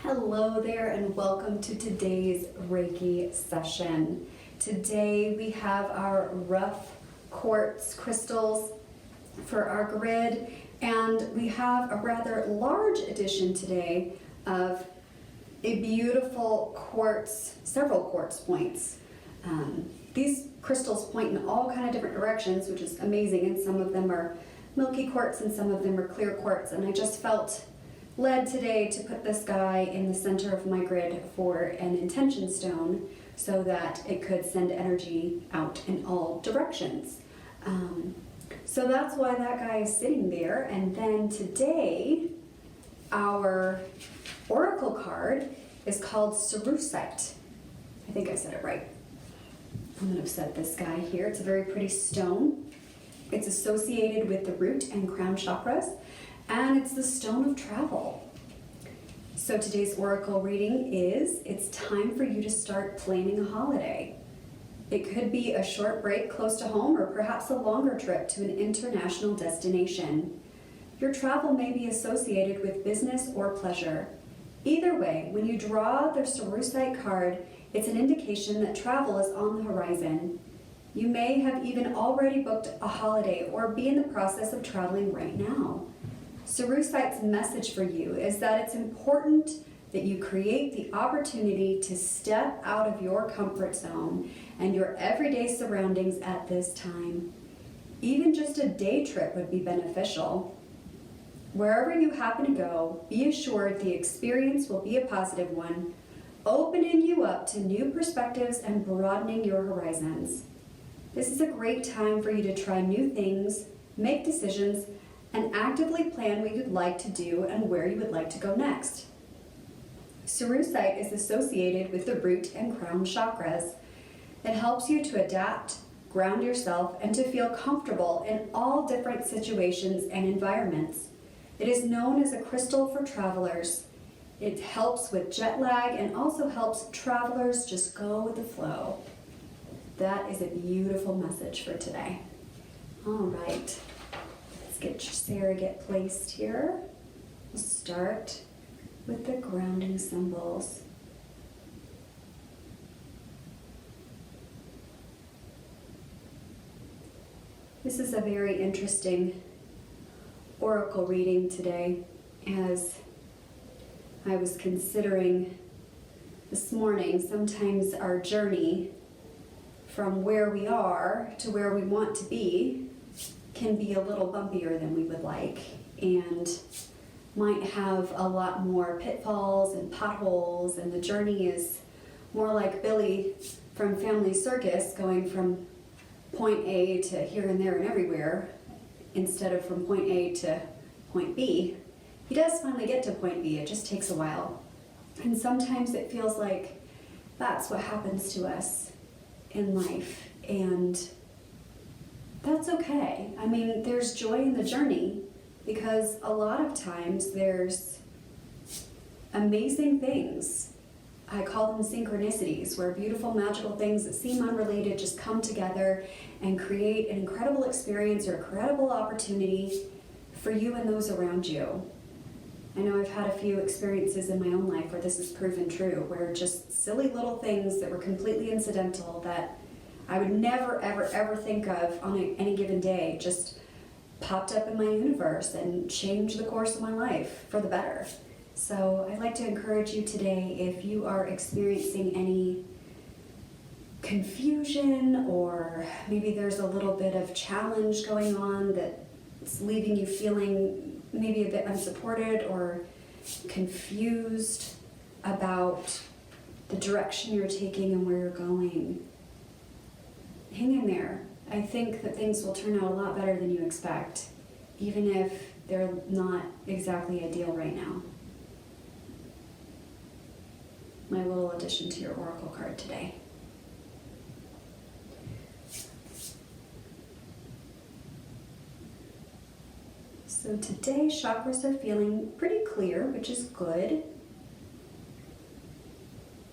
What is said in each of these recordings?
Hello there and welcome to today's Reiki session. Today we have our rough quartz crystals for our grid, and we have a rather large edition today of a beautiful quartz, several quartz points. These crystals point in all kind of different directions, which is amazing, and some of them are milky quartz and some of them are clear quartz, and I just felt led today to put this guy in the center of my grid for an intention stone so that it could send energy out in all directions. So that's why that guy is sitting there. And then today, our oracle card is called Cerusite. I think I said it right. I'm going to set this guy here. It's a very pretty stone. It's associated with the root and crown chakras, and it's the stone of travel. So today's oracle reading is, it's time for you to start planning a holiday. It could be a short break close to home or perhaps a longer trip to an international destination. Your travel may be associated with business or pleasure. Either way, when you draw the Cerusite card, it's an indication that travel is on the horizon. You may have even already booked a holiday or be in the process of traveling right now. Cerusite's message for you is that it's important that you create the opportunity to step out of your comfort zone and your everyday surroundings at this time. Even just a day trip would be beneficial. Wherever you happen to go, be assured the experience will be a positive one, opening you up to new perspectives and broadening your horizons. This is a great time for you to try new things, make decisions, and actively plan what you'd like to do and where you would like to go next. Cerusite is associated with the root and crown chakras. It helps you to adapt, ground yourself, and to feel comfortable in all different situations and environments. It is known as a crystal for travelers. It helps with jet lag and also helps travelers just go with the flow. That is a beautiful message for today. All right. Get Sarah placed here. We'll start with the grounding symbols. This is a very interesting oracle reading today, as I was considering this morning. Sometimes our journey from where we are to where we want to be can be a little bumpier than we would like, and might have a lot more pitfalls and potholes, and the journey is more like Billy from Family Circus, going from point A to here and there and everywhere, instead of from point A to point B. He does finally get to point B, it just takes a while. And sometimes it feels like that's what happens to us in life, and that's okay. I mean, there's joy in the journey, because a lot of times there's amazing things. I call them synchronicities, where beautiful, magical things that seem unrelated just come together and create an incredible experience or incredible opportunity for you and those around you. I know I've had a few experiences in my own life where this is proven true, where just silly little things that were completely incidental that I would never, ever, ever think of on any given day just popped up in my universe and changed the course of my life for the better. So I'd like to encourage you today, if you are experiencing any confusion, or maybe there's a little bit of challenge going on that's leaving you feeling maybe a bit unsupported or confused about the direction you're taking and where you're going, hang in there. I think that things will turn out a lot better than you expect, even if they're not exactly ideal right now. My little addition to your oracle card today. So today, chakras are feeling pretty clear, which is good.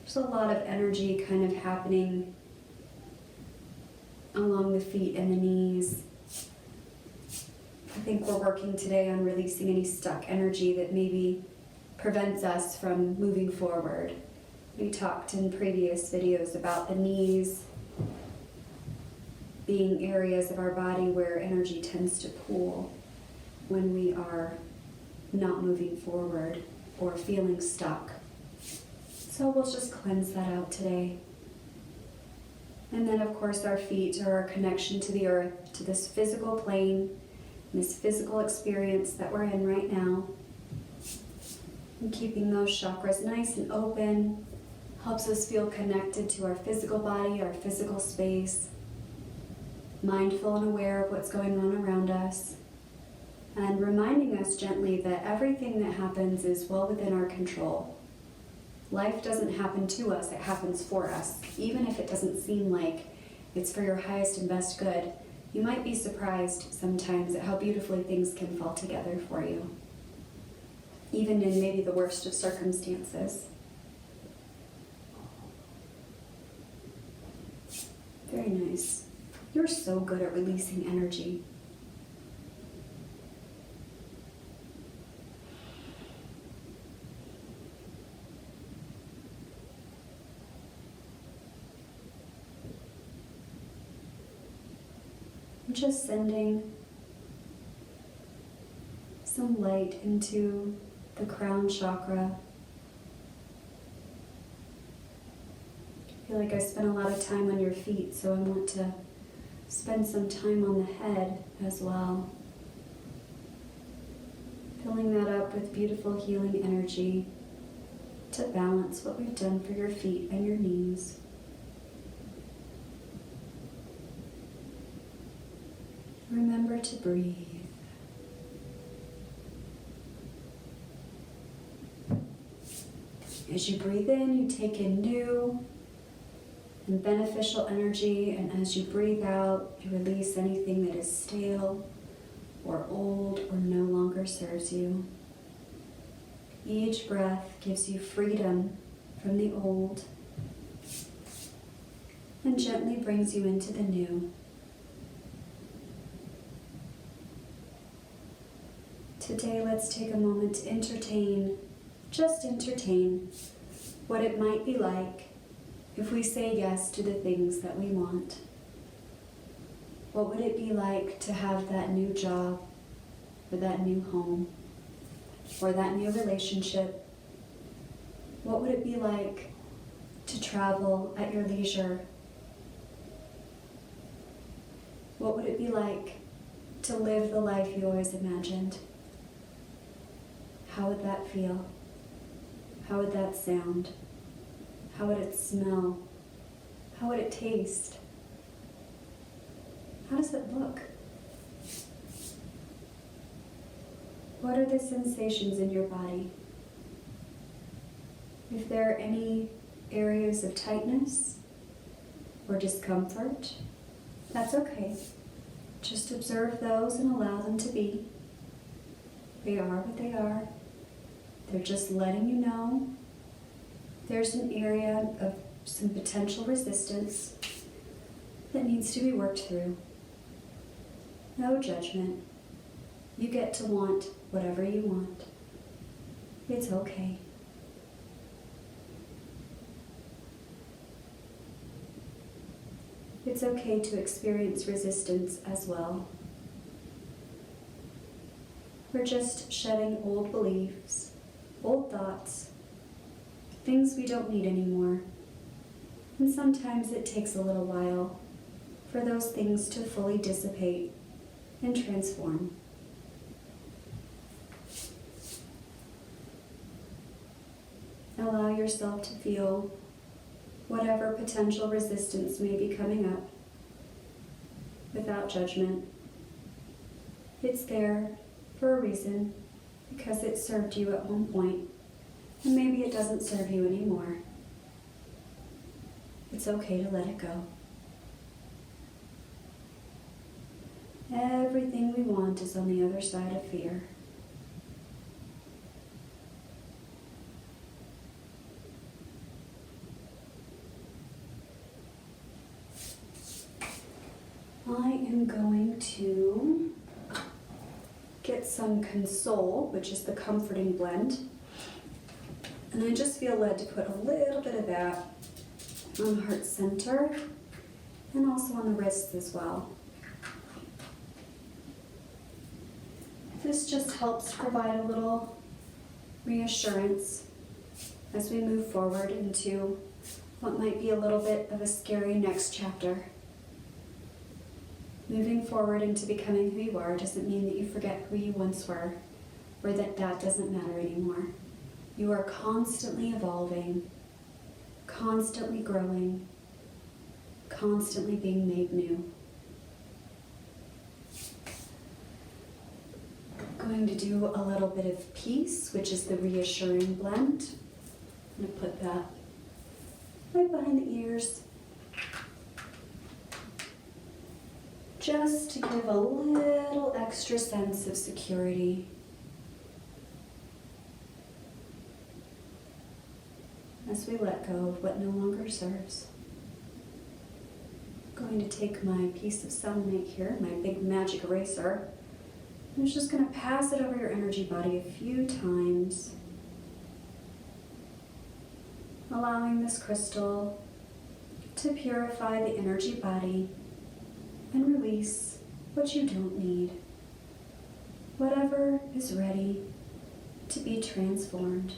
There's a lot of energy kind of happening along the feet and the knees. I think we're working today on releasing any stuck energy that maybe prevents us from moving forward. We talked in previous videos about the knees being areas of our body where energy tends to pool when we are not moving forward or feeling stuck. So we'll just cleanse that out today. And then, of course, our feet are our connection to the earth, to this physical plane, this physical experience that we're in right now. And keeping those chakras nice and open helps us feel connected to our physical body, our physical space, mindful and aware of what's going on around us, and reminding us gently that everything that happens is well within our control. Life doesn't happen to us, it happens for us. Even if it doesn't seem like it's for your highest and best good, you might be surprised sometimes at how beautifully things can fall together for you, even in maybe the worst of circumstances. Very nice. You're so good at releasing energy. I'm just sending some light into the crown chakra. I feel like I spent a lot of time on your feet, so I want to spend some time on the head as well. Filling that up with beautiful healing energy to balance what we've done for your feet and your knees. Remember to breathe. As you breathe in, you take in new and beneficial energy, and as you breathe out, you release anything that is stale or old or no longer serves you. Each breath gives you freedom from the old and gently brings you into the new. Today, let's take a moment to just entertain what it might be like if we say yes to the things that we want. What would it be like to have that new job, or that new home, or that new relationship? What would it be like to travel at your leisure? What would it be like to live the life you always imagined? How would that feel? How would that sound? How would it smell? How would it taste? How does it look? What are the sensations in your body? If there are any areas of tightness or discomfort, that's okay. Just observe those and allow them to be. They are what they are. They're just letting you know there's an area of some potential resistance that needs to be worked through. No judgment. You get to want whatever you want. It's okay. It's okay to experience resistance as well. We're just shedding old beliefs, old thoughts, things we don't need anymore. And sometimes it takes a little while for those things to fully dissipate and transform. Allow yourself to feel whatever potential resistance may be coming up without judgment. It's there for a reason, because it served you at one point, and maybe it doesn't serve you anymore. It's okay to let it go. Everything we want is on the other side of fear. I am going to get some Console, which is the comforting blend, And I just feel led to put a little bit of that on the heart center and also on the wrists as well. This just helps provide a little reassurance as we move forward into what might be a little bit of a scary next chapter. Moving forward into becoming who you are doesn't mean that you forget who you once were, or that that doesn't matter anymore. You are constantly evolving, constantly growing, constantly being made new. I'm going to do a little bit of peace, which is the reassuring blend. I'm going to put that right behind the ears, just to give a little extra sense of security. As we let go of what no longer serves. I'm going to take my piece of selenite here, my big magic eraser. I'm just going to pass it over your energy body a few times, allowing this crystal to purify the energy body and release what you don't need, whatever is ready to be transformed.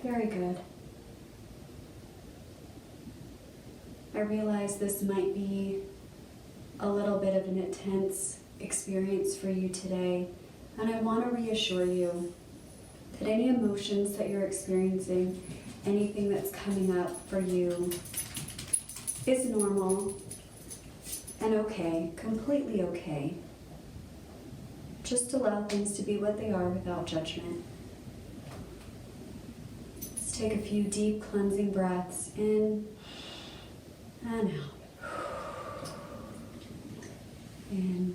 Very good. I realize this might be a little bit of an intense experience for you today, and I want to reassure you that any emotions that you're experiencing, anything that's coming up for you is normal and okay, completely okay. Just allow things to be what they are without judgment. Take a few deep cleansing breaths in and out. In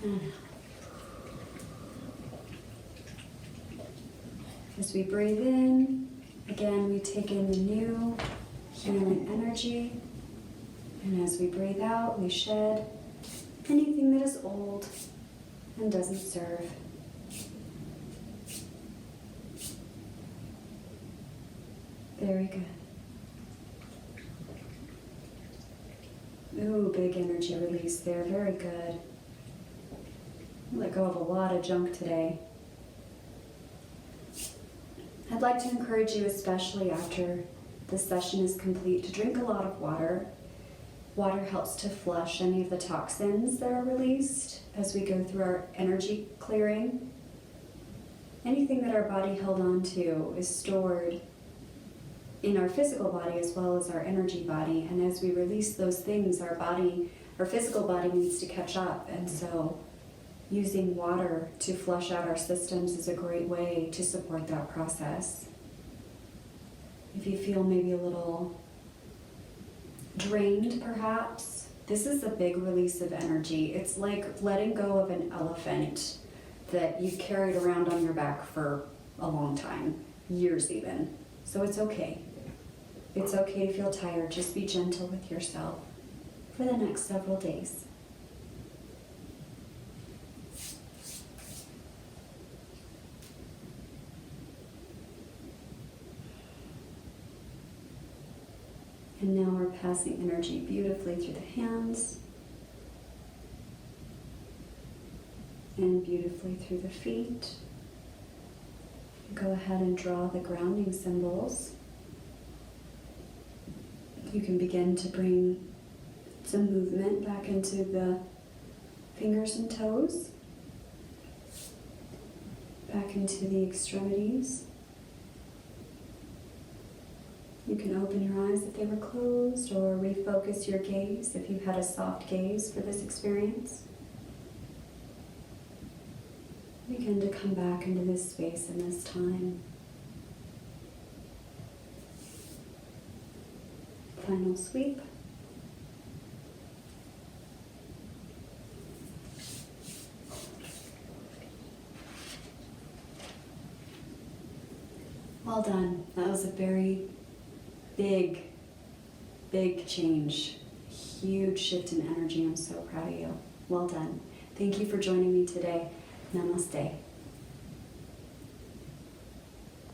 and out. As we breathe in, again we take in the new healing energy. And as we breathe out, we shed anything that is old and doesn't serve. Very good. Ooh, big energy release there. Very good. Let go of a lot of junk today. I'd like to encourage you, especially after this session is complete, to drink a lot of water. Water helps to flush any of the toxins that are released as we go through our energy clearing. Anything that our body held on to is stored in our physical body as well as our energy body, and as we release those things, our physical body needs to catch up, and so using water to flush out our systems is a great way to support that process. If you feel maybe a little drained perhaps, this is a big release of energy. It's like letting go of an elephant that you've carried around on your back for a long time, years even. So it's okay. It's okay to feel tired. Just be gentle with yourself for the next several days. And now we're passing energy beautifully through the hands and beautifully through the feet. Go ahead and draw the grounding symbols. You can begin to bring some movement back into the fingers and toes, back into the extremities. You can open your eyes if they were closed, or refocus your gaze if you've had a soft gaze for this experience. Begin to come back into this space and this time. Final sweep. Well done. That was a very big, big change. Huge shift in energy. I'm so proud of you. Well done. Thank you for joining me today. Namaste.